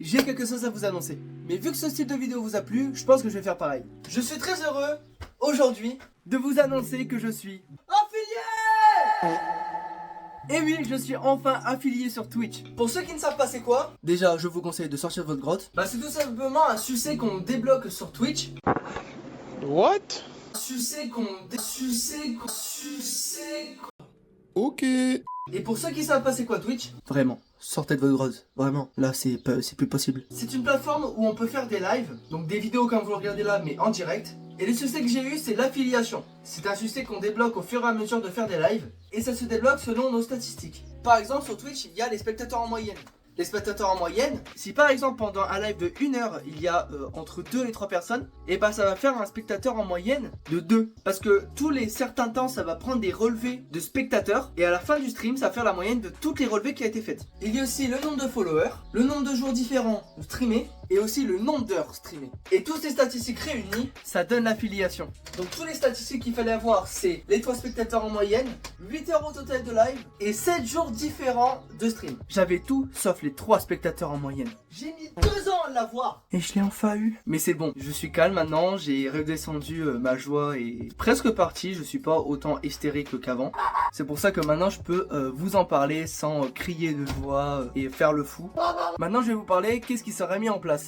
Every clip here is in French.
j'ai quelque chose à vous annoncer. Mais vu que ce style de vidéo vous a plu, je pense que je vais faire pareil. Je suis très heureux, aujourd'hui, de vous annoncer que je suis affilié! Et oui, je suis enfin affilié sur Twitch. Pour ceux qui ne savent pas c'est quoi, déjà je vous conseille de sortir de votre grotte. C'est tout simplement un succès qu'on débloque sur Twitch. What? Ok. Et pour ceux qui savent pas c'est quoi Twitch, vraiment, sortez de votre grotte. Vraiment, là c'est plus possible. C'est une plateforme où on peut faire des lives, donc des vidéos comme vous le regardez là, mais en direct. Et le succès que j'ai eu, c'est l'affiliation. C'est un succès qu'on débloque au fur et à mesure de faire des lives. Et ça se débloque selon nos statistiques. Par exemple, sur Twitch, il y a les spectateurs en moyenne. Les spectateurs en moyenne, si par exemple pendant un live de 1 heure, il y a entre 2 et 3 personnes, et bah ça va faire un spectateur en moyenne de 2. Parce que tous les certains temps, ça va prendre des relevés de spectateurs, et à la fin du stream, ça va faire la moyenne de toutes les relevés qui a été faites. Il y a aussi le nombre de followers, le nombre de jours différents streamés, et aussi le nombre d'heures streamées. Et toutes ces statistiques réunies, ça donne l'affiliation. Donc tous les statistiques qu'il fallait avoir, c'est les 3 spectateurs en moyenne, 8 heures au total de live, et 7 jours différents de stream. J'avais tout sauf les 3 spectateurs en moyenne. J'ai mis 2 ans à l'avoir. Et je l'ai enfin eu. Mais c'est bon, je suis calme maintenant, j'ai redescendu, ma joie est presque partie, je suis pas autant hystérique qu'avant. C'est pour ça que maintenant je peux vous en parler sans crier de joie et faire le fou. Maintenant je vais vous parler qu'est-ce qui sera mis en place.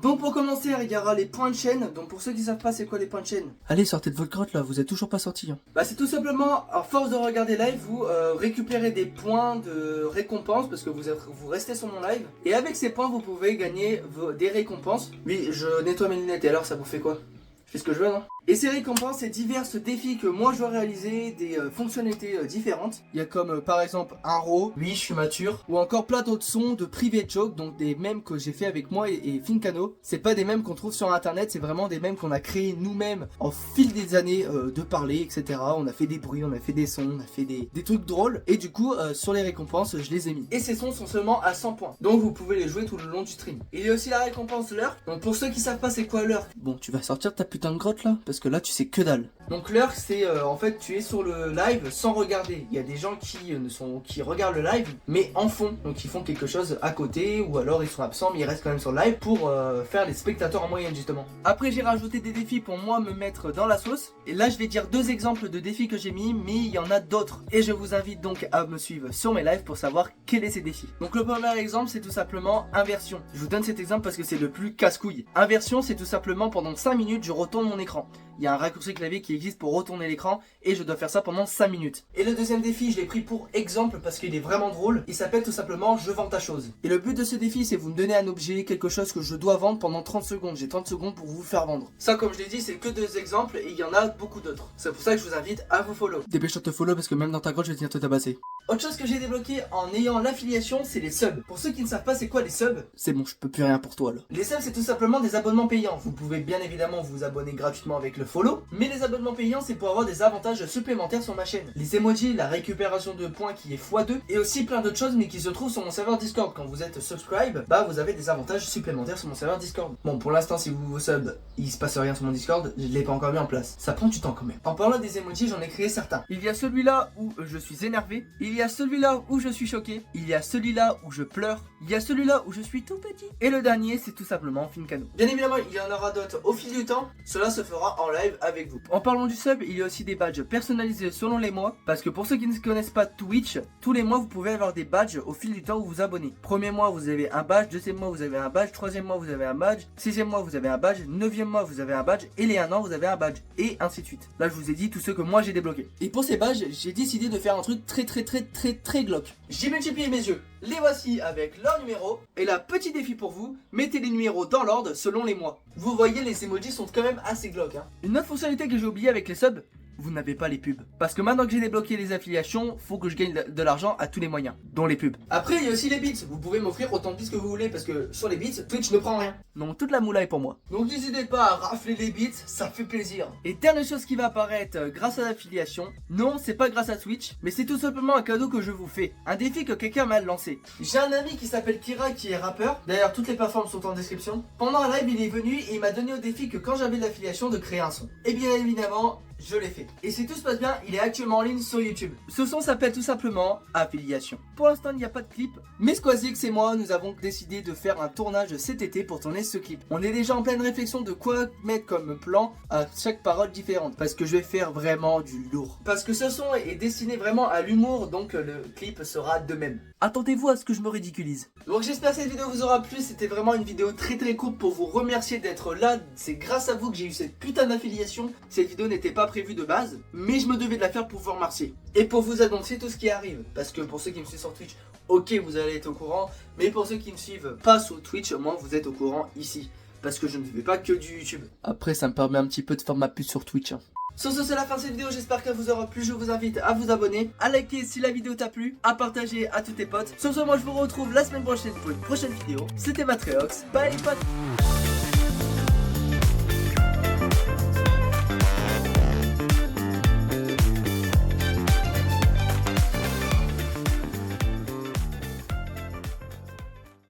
Donc pour commencer, il y aura les points de chaîne. Donc pour ceux qui savent pas c'est quoi les points de chaîne, allez sortez de votre grotte là, vous êtes toujours pas sortis hein. C'est tout simplement, à force de regarder live, vous récupérez des points de récompense parce que vous restez sur mon live. Et avec ces points vous pouvez gagner des récompenses. Oui, je nettoie mes lunettes et alors ça vous fait quoi? Je fais ce que je veux, non? Et ces récompenses, c'est divers défis que moi je dois réaliser, des fonctionnalités différentes. Il y a comme par exemple un raw, oui je suis mature, ou encore plein d'autres sons de private joke, donc des mèmes que j'ai fait avec moi et Fincano. C'est pas des mèmes qu'on trouve sur internet, c'est vraiment des mèmes qu'on a créés nous-mêmes en fil des années de parler, etc. On a fait des bruits, on a fait des sons, on a fait des trucs drôles. Et du coup, sur les récompenses, je les ai mis. Et ces sons sont seulement à 100 points, donc vous pouvez les jouer tout le long du stream. Il y a aussi la récompense lurk. Donc pour ceux qui savent pas c'est quoi lurk, bon tu vas sortir de ta putain de grotte là, parce que là tu sais que dalle. Donc lurk c'est en fait tu es sur le live sans regarder. Il y a des gens qui regardent le live mais en fond, donc ils font quelque chose à côté ou alors ils sont absents mais ils restent quand même sur le live pour faire les spectateurs en moyenne justement. Après j'ai rajouté des défis pour moi me mettre dans la sauce. Et là je vais dire 2 exemples de défis que j'ai mis, mais il y en a d'autres. Et je vous invite donc à me suivre sur mes lives pour savoir quel est ces défis. Donc le premier exemple c'est tout simplement inversion. Je vous donne cet exemple parce que c'est le plus casse-couille. Inversion c'est tout simplement pendant 5 minutes je retourne mon écran. Il y a un raccourci clavier qui existe pour retourner l'écran et je dois faire ça pendant 5 minutes. Et le deuxième défi, je l'ai pris pour exemple parce qu'il est vraiment drôle. Il s'appelle tout simplement je vends ta chose. Et le but de ce défi, c'est vous me donner un objet, quelque chose que je dois vendre pendant 30 secondes. J'ai 30 secondes pour vous faire vendre. Ça, comme je l'ai dit, c'est que 2 exemples et il y en a beaucoup d'autres. C'est pour ça que je vous invite à vous follow. Dépêche-toi de te follow parce que même dans ta grotte, je vais venir te tabasser. Autre chose que j'ai débloqué en ayant l'affiliation, c'est les subs. Pour ceux qui ne savent pas c'est quoi les subs, c'est bon, je peux plus rien pour toi là. Les subs, c'est tout simplement des abonnements payants. Vous pouvez bien évidemment vous abonner gratuitement avec le follow, mais les abonnements payants, c'est pour avoir des avantages supplémentaires sur ma chaîne. Les emojis, la récupération de points qui est x2 et aussi plein d'autres choses mais qui se trouvent sur mon serveur Discord. Quand vous êtes subscribe, vous avez des avantages supplémentaires sur mon serveur Discord. Bon, pour l'instant, si vous sub, il se passe rien sur mon Discord, je l'ai pas encore mis en place. Ça prend du temps quand même. En parlant des emojis, j'en ai créé certains. Il y a celui-là où je suis énervé, il y a celui-là où je suis choqué, il y a celui-là où je pleure, il y a celui-là où je suis tout petit. Et le dernier, c'est tout simplement Fincano. Bien évidemment, il y en aura d'autres au fil du temps. Cela se fera en live avec vous. En parlant du sub, il y a aussi des badges personnalisés selon les mois. Parce que pour ceux qui ne connaissent pas Twitch, tous les mois vous pouvez avoir des badges au fil du temps où vous vous abonnez. Premier mois vous avez un badge, deuxième mois vous avez un badge, troisième mois vous avez un badge, sixième mois vous avez un badge, neuvième mois vous avez un badge et les 1 an vous avez un badge. Et ainsi de suite. Là je vous ai dit tous ceux que moi j'ai débloqués. Et pour ces badges, j'ai décidé de faire un truc très glauque. J'ai multiplié mes yeux. Les voici avec leur numéro. Et là, petit défi pour vous, mettez les numéros dans l'ordre selon les mois. Vous voyez, les emojis sont quand même assez glauques hein. Une autre fonctionnalité que j'ai oublié avec les subs, vous n'avez pas les pubs. Parce que maintenant que j'ai débloqué les affiliations, faut que je gagne de l'argent à tous les moyens, dont les pubs. Après, il y a aussi les bits. Vous pouvez m'offrir autant de bits que vous voulez parce que sur les bits, Twitch ne prend rien. Donc toute la moula est pour moi. Donc n'hésitez pas à rafler les bits, ça fait plaisir. Et dernière chose qui va apparaître grâce à l'affiliation, non, c'est pas grâce à Twitch, mais c'est tout simplement un cadeau que je vous fais. Un défi que quelqu'un m'a lancé. J'ai un ami qui s'appelle Kira qui est rappeur. D'ailleurs, toutes les plateformes sont en description. Pendant un live, il est venu et il m'a donné au défi que quand j'avais l'affiliation de créer un son. Et bien évidemment, je l'ai fait. Et si tout se passe bien, il est actuellement en ligne sur YouTube. Ce son s'appelle tout simplement Affiliation. Pour l'instant, il n'y a pas de clip, mais Squazix et moi, nous avons décidé de faire un tournage cet été pour tourner ce clip. On est déjà en pleine réflexion de quoi mettre comme plan à chaque parole différente, parce que je vais faire vraiment du lourd. Parce que ce son est destiné vraiment à l'humour, donc le clip sera de même. Attendez-vous à ce que je me ridiculise. Donc j'espère que cette vidéo vous aura plu, c'était vraiment une vidéo très courte pour vous remercier d'être là. C'est grâce à vous que j'ai eu cette putain d'affiliation. Cette vidéo n'était pas prévue de base, mais je me devais de la faire pour vous remercier. Et pour vous annoncer tout ce qui arrive. Parce que pour ceux qui me suivent sur Twitch, ok, vous allez être au courant. Mais pour ceux qui me suivent pas sur Twitch, au moins vous êtes au courant ici. Parce que je ne fais pas que du YouTube. Après, ça me permet un petit peu de faire ma pub sur Twitch. Sur ce, c'est la fin de cette vidéo, j'espère qu'elle vous aura plu. Je vous invite à vous abonner, à liker si la vidéo t'a plu, à partager à tous tes potes. Sur ce, moi je vous retrouve la semaine prochaine pour une prochaine vidéo. C'était Matreox, bye les potes.